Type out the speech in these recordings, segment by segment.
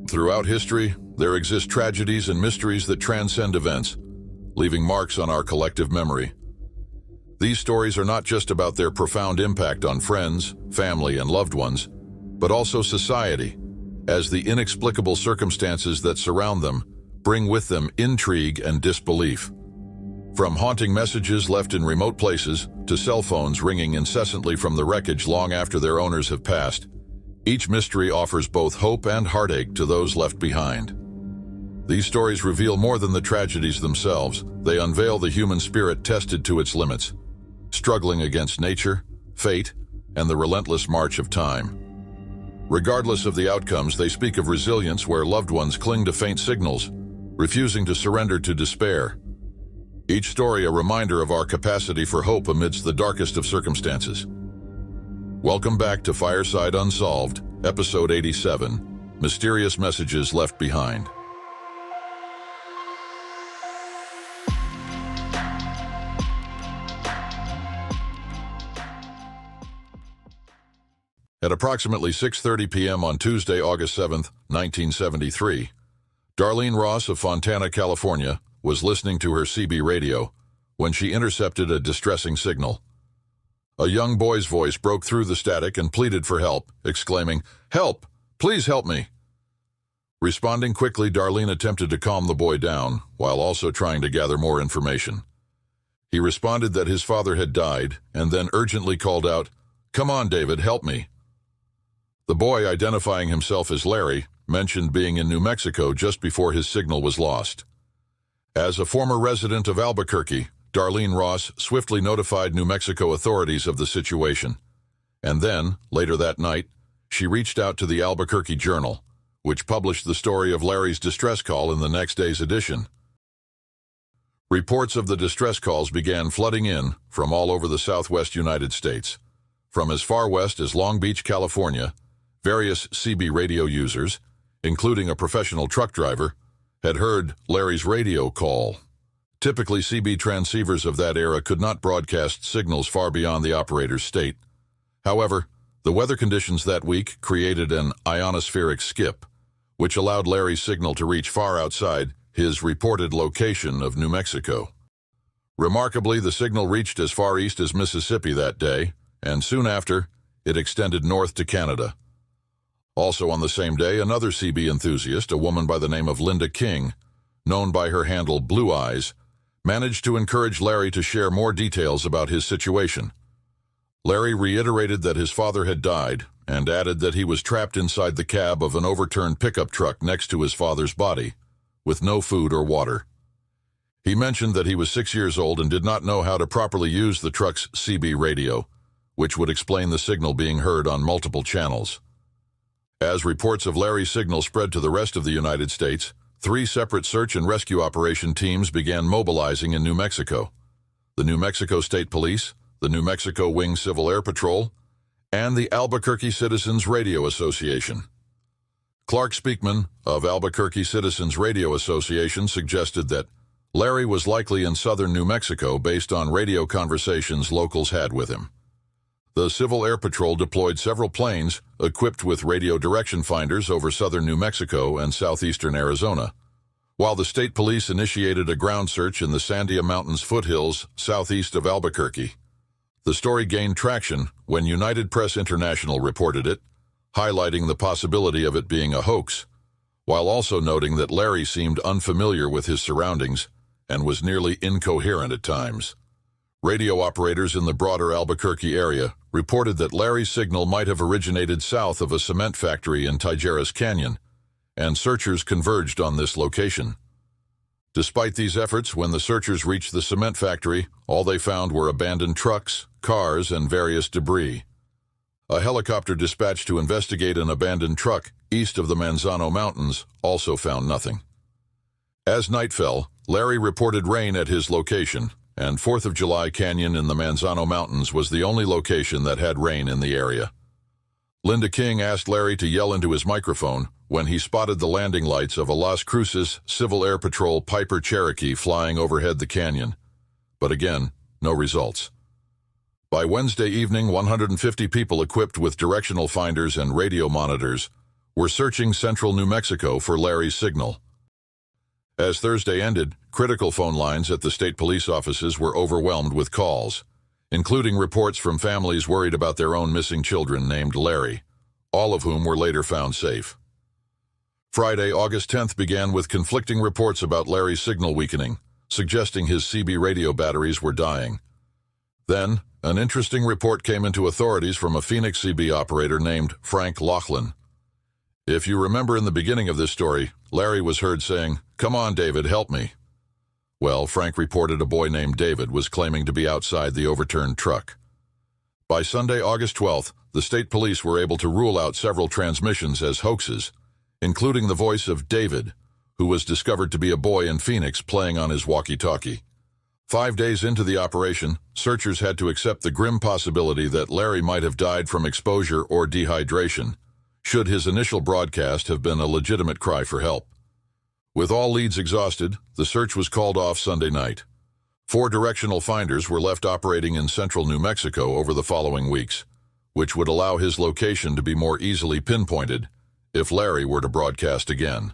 Throughout history, there exist tragedies and mysteries that transcend events, leaving marks on our collective memory. These stories are not just about their profound impact on friends, family, and loved ones, but also society, as the inexplicable circumstances that surround them bring with them intrigue and disbelief. From haunting messages left in remote places to cell phones ringing incessantly from the wreckage long after their owners have passed, each mystery offers both hope and heartache to those left behind. These stories reveal more than the tragedies themselves. They unveil the human spirit tested to its limits, struggling against nature, fate, and the relentless march of time. Regardless of the outcomes, they speak of resilience where loved ones cling to faint signals, refusing to surrender to despair. Each story a reminder of our capacity for hope amidst the darkest of circumstances. Welcome back to Fireside Unsolved, Episode 87, Mysterious Messages Left Behind. At approximately 6:30 p.m. on Tuesday, August 7, 1973, Darlene Ross of Fontana, California, was listening to her CB radio when she intercepted a distressing signal. A young boy's voice broke through the static and pleaded for help, exclaiming, "Help! Please help me!" Responding quickly, Darlene attempted to calm the boy down, while also trying to gather more information. He responded that his father had died, and then urgently called out, "Come on, David, help me." The boy, identifying himself as Larry, mentioned being in New Mexico just before his signal was lost. As a former resident of Albuquerque, Darlene Ross swiftly notified New Mexico authorities of the situation. And then, later that night, she reached out to the Albuquerque Journal, which published the story of Larry's distress call in the next day's edition. Reports of the distress calls began flooding in from all over the southwest United States. From as far west as Long Beach, California, various CB radio users, including a professional truck driver, had heard Larry's radio call. Typically, CB transceivers of that era could not broadcast signals far beyond the operator's state. However, the weather conditions that week created an ionospheric skip, which allowed Larry's signal to reach far outside his reported location of New Mexico. Remarkably, the signal reached as far east as Mississippi that day, and soon after, it extended north to Canada. Also on the same day, another CB enthusiast, a woman by the name of Linda King, known by her handle Blue Eyes, managed to encourage Larry to share more details about his situation. Larry reiterated that his father had died and added that he was trapped inside the cab of an overturned pickup truck next to his father's body, with no food or water. He mentioned that he was 6 years old and did not know how to properly use the truck's CB radio, which would explain the signal being heard on multiple channels. As reports of Larry's signal spread to the rest of the United States, 3 separate search and rescue operation teams began mobilizing in New Mexico: the New Mexico State Police, the New Mexico Wing Civil Air Patrol, and the Albuquerque Citizens Radio Association. Clark Speakman of Albuquerque Citizens Radio Association suggested that Larry was likely in southern New Mexico based on radio conversations locals had with him. The Civil Air Patrol deployed several planes equipped with radio direction finders over southern New Mexico and southeastern Arizona, while the state police initiated a ground search in the Sandia Mountains foothills southeast of Albuquerque. The story gained traction when United Press International reported it, highlighting the possibility of it being a hoax, while also noting that Larry seemed unfamiliar with his surroundings and was nearly incoherent at times. Radio operators in the broader Albuquerque area reported that Larry's signal might have originated south of a cement factory in Tijeras Canyon, and searchers converged on this location. Despite these efforts, when the searchers reached the cement factory, all they found were abandoned trucks, cars, and various debris. A helicopter dispatched to investigate an abandoned truck east of the Manzano Mountains also found nothing. As night fell, Larry reported rain at his location, and 4th of July Canyon in the Manzano Mountains was the only location that had rain in the area. Linda King asked Larry to yell into his microphone when he spotted the landing lights of a Las Cruces Civil Air Patrol Piper Cherokee flying overhead the canyon. But again, no results. By Wednesday evening, 150 people equipped with directional finders and radio monitors were searching central New Mexico for Larry's signal. As Thursday ended, critical phone lines at the state police offices were overwhelmed with calls, including reports from families worried about their own missing children named Larry, all of whom were later found safe. Friday, August 10th began with conflicting reports about Larry's signal weakening, suggesting his CB radio batteries were dying. Then, an interesting report came into authorities from a Phoenix CB operator named Frank Laughlin. If you remember in the beginning of this story, Larry was heard saying, "Come on, David, help me." Well, Frank reported a boy named David was claiming to be outside the overturned truck. By Sunday, August 12th, the state police were able to rule out several transmissions as hoaxes, including the voice of David, who was discovered to be a boy in Phoenix playing on his walkie-talkie. 5 days into the operation, searchers had to accept the grim possibility that Larry might have died from exposure or dehydration, should his initial broadcast have been a legitimate cry for help. With all leads exhausted, the search was called off Sunday night. 4 directional finders were left operating in central New Mexico over the following weeks, which would allow his location to be more easily pinpointed if Larry were to broadcast again.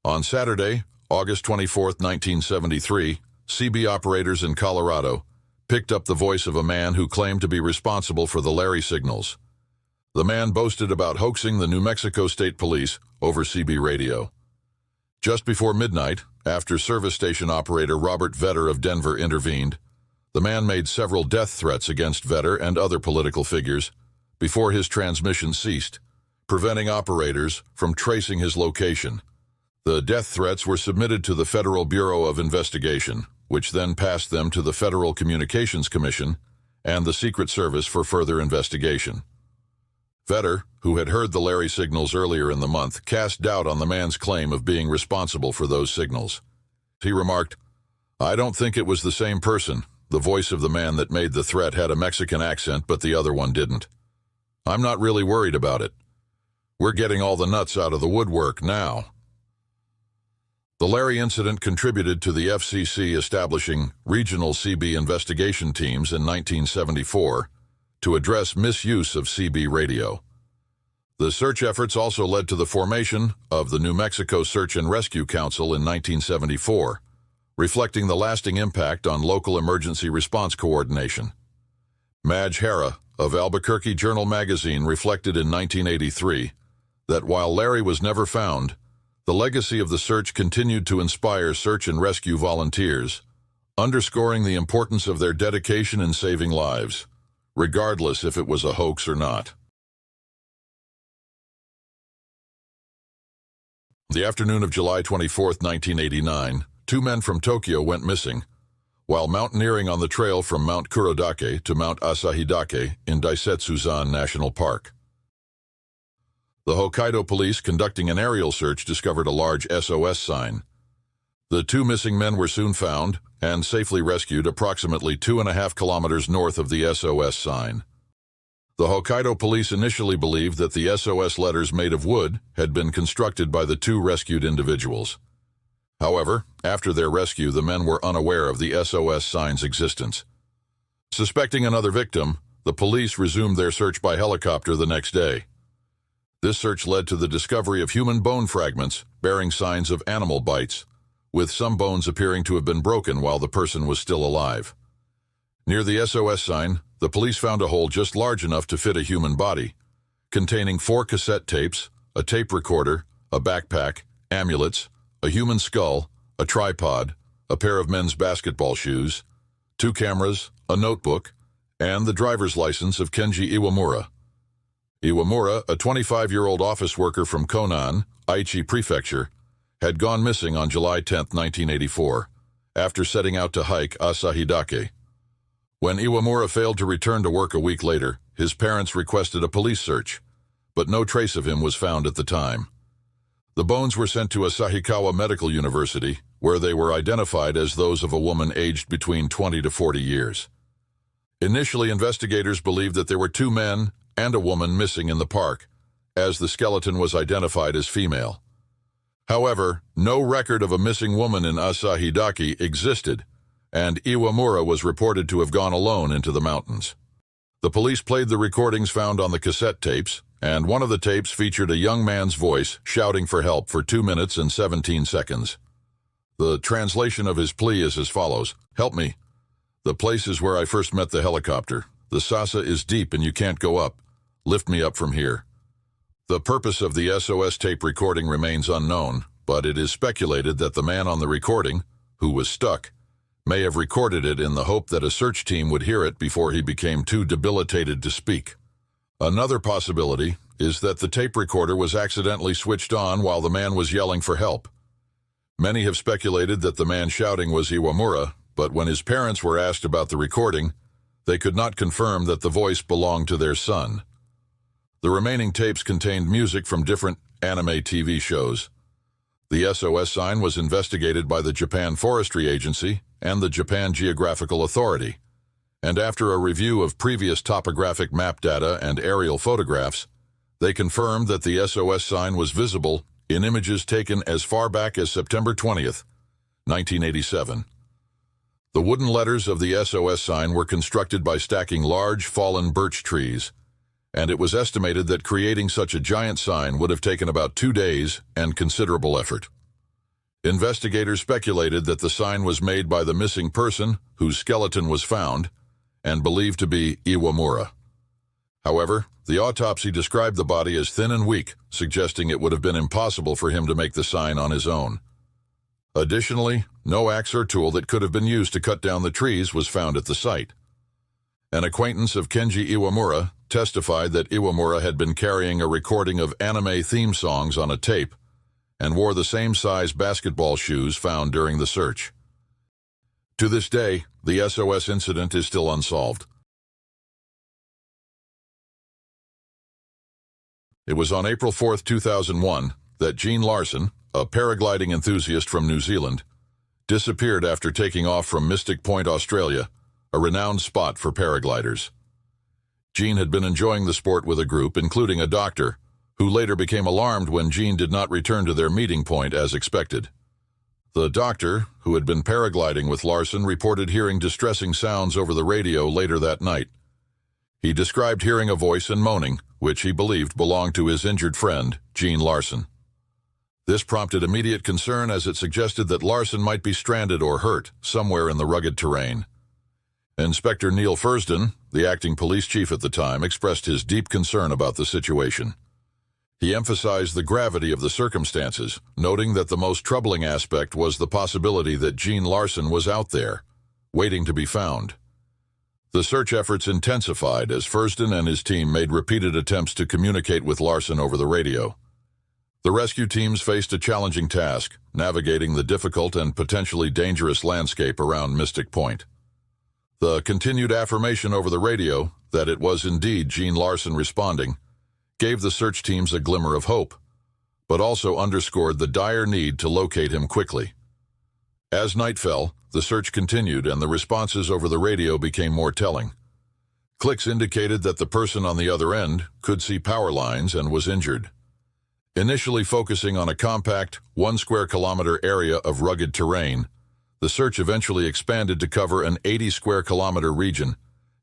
On Saturday, August 24, 1973, CB operators in Colorado picked up the voice of a man who claimed to be responsible for the Larry signals. The man boasted about hoaxing the New Mexico State Police over CB radio. Just before midnight, after service station operator Robert Vetter of Denver intervened, the man made several death threats against Vetter and other political figures before his transmission ceased, preventing operators from tracing his location. The death threats were submitted to the Federal Bureau of Investigation, which then passed them to the Federal Communications Commission and the Secret Service for further investigation. Vetter, who had heard the Larry signals earlier in the month, cast doubt on the man's claim of being responsible for those signals. He remarked, "I don't think it was the same person. The voice of the man that made the threat had a Mexican accent, but the other one didn't. I'm not really worried about it. We're getting all the nuts out of the woodwork now." The Larry incident contributed to the FCC establishing regional CB investigation teams in 1974 to address misuse of CB radio. The search efforts also led to the formation of the New Mexico Search and Rescue Council in 1974, reflecting the lasting impact on local emergency response coordination. Madge Hara of Albuquerque Journal magazine reflected in 1983 that while Larry was never found, the legacy of the search continued to inspire search and rescue volunteers, underscoring the importance of their dedication in saving lives, regardless if it was a hoax or not. The afternoon of July 24, 1989, 2 men from Tokyo went missing while mountaineering on the trail from Mount Kurodake to Mount Asahidake in Daisetsuzan National Park. The Hokkaido police conducting an aerial search discovered a large SOS sign. The 2 missing men were soon found and safely rescued approximately 2.5 kilometers north of the SOS sign. The Hokkaido police initially believed that the SOS letters made of wood had been constructed by the 2 rescued individuals. However, after their rescue, the men were unaware of the SOS sign's existence. Suspecting another victim, the police resumed their search by helicopter the next day. This search led to the discovery of human bone fragments bearing signs of animal bites, with some bones appearing to have been broken while the person was still alive. Near the SOS sign, the police found a hole just large enough to fit a human body, containing 4 cassette tapes, a tape recorder, a backpack, amulets, a human skull, a tripod, a pair of men's basketball shoes, 2 cameras, a notebook, and the driver's license of Kenji Iwamura. Iwamura, a 25-year-old office worker from Konan, Aichi Prefecture, had gone missing on July 10, 1984, after setting out to hike Asahidake. When Iwamura failed to return to work a week later, his parents requested a police search, but no trace of him was found at the time. The bones were sent to Asahikawa Medical University, where they were identified as those of a woman aged between 20 to 40 years. Initially, investigators believed that there were 2 men and a woman missing in the park, as the skeleton was identified as female. However, no record of a missing woman in Asahidake existed, and Iwamura was reported to have gone alone into the mountains. The police played the recordings found on the cassette tapes, and one of the tapes featured a young man's voice shouting for help for 2 minutes and 17 seconds. The translation of his plea is as follows: "Help me. The place is where I first met the helicopter. The Sasa is deep and you can't go up. Lift me up from here." The purpose of the SOS tape recording remains unknown, but it is speculated that the man on the recording, who was stuck, may have recorded it in the hope that a search team would hear it before he became too debilitated to speak. Another possibility is that the tape recorder was accidentally switched on while the man was yelling for help. Many have speculated that the man shouting was Iwamura, but when his parents were asked about the recording, they could not confirm that the voice belonged to their son. The remaining tapes contained music from different anime TV shows. The SOS sign was investigated by the Japan Forestry Agency and the Japan Geographical Authority, and after a review of previous topographic map data and aerial photographs, they confirmed that the SOS sign was visible in images taken as far back as September 20th, 1987. The wooden letters of the SOS sign were constructed by stacking large, fallen birch trees, and it was estimated that creating such a giant sign would have taken about 2 days and considerable effort. Investigators speculated that the sign was made by the missing person whose skeleton was found and believed to be Iwamura. However, the autopsy described the body as thin and weak, suggesting it would have been impossible for him to make the sign on his own. Additionally, no axe or tool that could have been used to cut down the trees was found at the site. An acquaintance of Kenji Iwamura testified that Iwamura had been carrying a recording of anime theme songs on a tape and wore the same size basketball shoes found during the search. To this day, the SOS incident is still unsolved. It was on April 4, 2001, that Gene Larsen, a paragliding enthusiast from New Zealand, disappeared after taking off from Mystic Point, Australia, a renowned spot for paragliders. Gene had been enjoying the sport with a group, including a doctor, who later became alarmed when Gene did not return to their meeting point as expected. The doctor, who had been paragliding with Larsen, reported hearing distressing sounds over the radio later that night. He described hearing a voice and moaning, which he believed belonged to his injured friend, Gene Larsen. This prompted immediate concern as it suggested that Larsen might be stranded or hurt somewhere in the rugged terrain. Inspector Neil Fursden, the acting police chief at the time, expressed his deep concern about the situation. He emphasized the gravity of the circumstances, noting that the most troubling aspect was the possibility that Gene Larsen was out there, waiting to be found. The search efforts intensified as Fursden and his team made repeated attempts to communicate with Larsen over the radio. The rescue teams faced a challenging task, navigating the difficult and potentially dangerous landscape around Mystic Point. The continued affirmation over the radio that it was indeed Gene Larsen responding gave the search teams a glimmer of hope, but also underscored the dire need to locate him quickly. As night fell, the search continued and the responses over the radio became more telling. Clicks indicated that the person on the other end could see power lines and was injured. Initially focusing on a compact, 1 square kilometer area of rugged terrain, the search eventually expanded to cover an 80 square kilometer region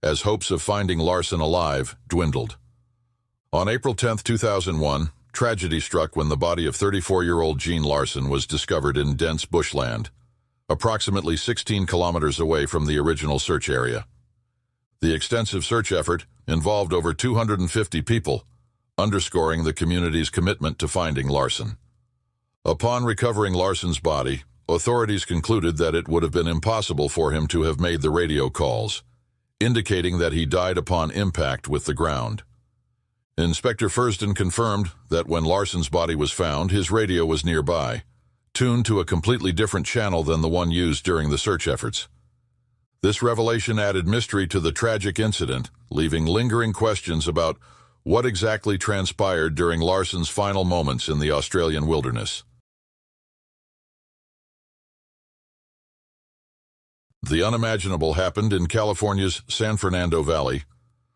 as hopes of finding Larsen alive dwindled. On April 10, 2001, tragedy struck when the body of 34-year-old Gene Larsen was discovered in dense bushland, approximately 16 kilometers away from the original search area. The extensive search effort involved over 250 people, underscoring the community's commitment to finding Larsen. Upon recovering Larsen's body, authorities concluded that it would have been impossible for him to have made the radio calls, indicating that he died upon impact with the ground. Inspector Fursden confirmed that when Larsen's body was found, his radio was nearby, tuned to a completely different channel than the one used during the search efforts. This revelation added mystery to the tragic incident, leaving lingering questions about what exactly transpired during Larsen's final moments in the Australian wilderness. The unimaginable happened in California's San Fernando Valley,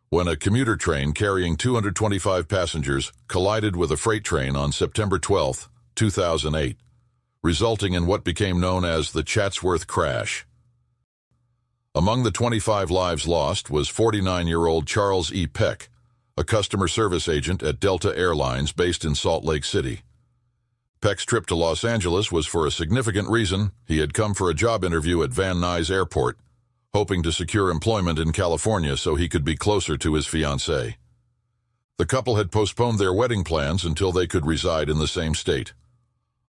when a commuter train carrying 225 passengers collided with a freight train on September 12, 2008, resulting in what became known as the Chatsworth crash. Among the 25 lives lost was 49-year-old Charles E. Peck, a customer service agent at Delta Airlines based in Salt Lake City. Peck's trip to Los Angeles was for a significant reason. He had come for a job interview at Van Nuys Airport, hoping to secure employment in California so he could be closer to his fiancée. The couple had postponed their wedding plans until they could reside in the same state.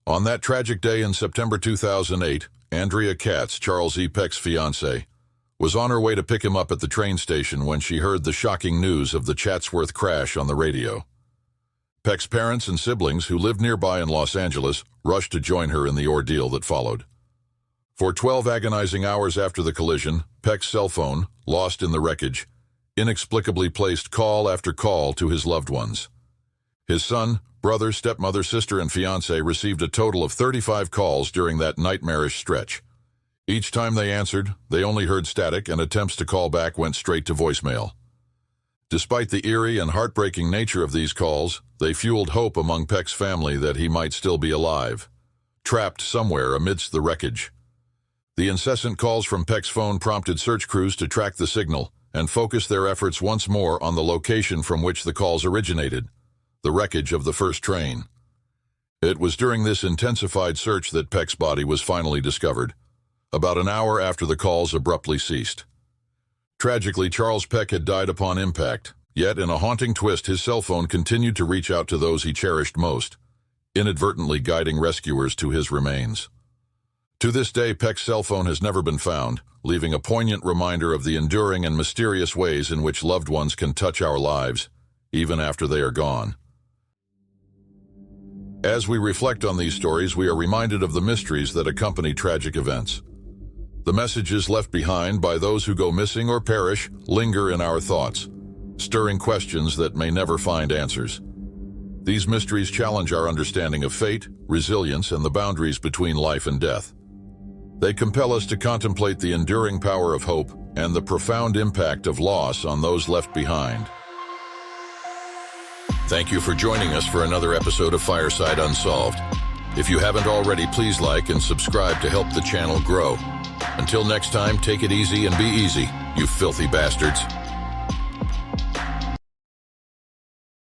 On that tragic day in September 2008, Andrea Katz, Charles E. Peck's fiancée, was on her way to pick him up at the train station when she heard the shocking news of the Chatsworth crash on the radio. Peck's parents and siblings, who lived nearby in Los Angeles, rushed to join her in the ordeal that followed. For 12 agonizing hours after the collision, Peck's cell phone, lost in the wreckage, inexplicably placed call after call to his loved ones. His son, brother, stepmother, sister, and fiancé received a total of 35 calls during that nightmarish stretch. Each time they answered, they only heard static, and attempts to call back went straight to voicemail. Despite the eerie and heartbreaking nature of these calls, they fueled hope among Peck's family that he might still be alive, trapped somewhere amidst the wreckage. The incessant calls from Peck's phone prompted search crews to track the signal and focus their efforts once more on the location from which the calls originated, the wreckage of the first train. It was during this intensified search that Peck's body was finally discovered, about an hour after the calls abruptly ceased. Tragically, Charles Peck had died upon impact, yet in a haunting twist his cell phone continued to reach out to those he cherished most, inadvertently guiding rescuers to his remains. To this day, Peck's cell phone has never been found, leaving a poignant reminder of the enduring and mysterious ways in which loved ones can touch our lives, even after they are gone. As we reflect on these stories, we are reminded of the mysteries that accompany tragic events. The messages left behind by those who go missing or perish linger in our thoughts, stirring questions that may never find answers. These mysteries challenge our understanding of fate, resilience, and the boundaries between life and death. They compel us to contemplate the enduring power of hope and the profound impact of loss on those left behind. Thank you for joining us for another episode of Fireside Unsolved. If you haven't already, please like and subscribe to help the channel grow. Until next time, take it easy and be easy, you filthy bastards.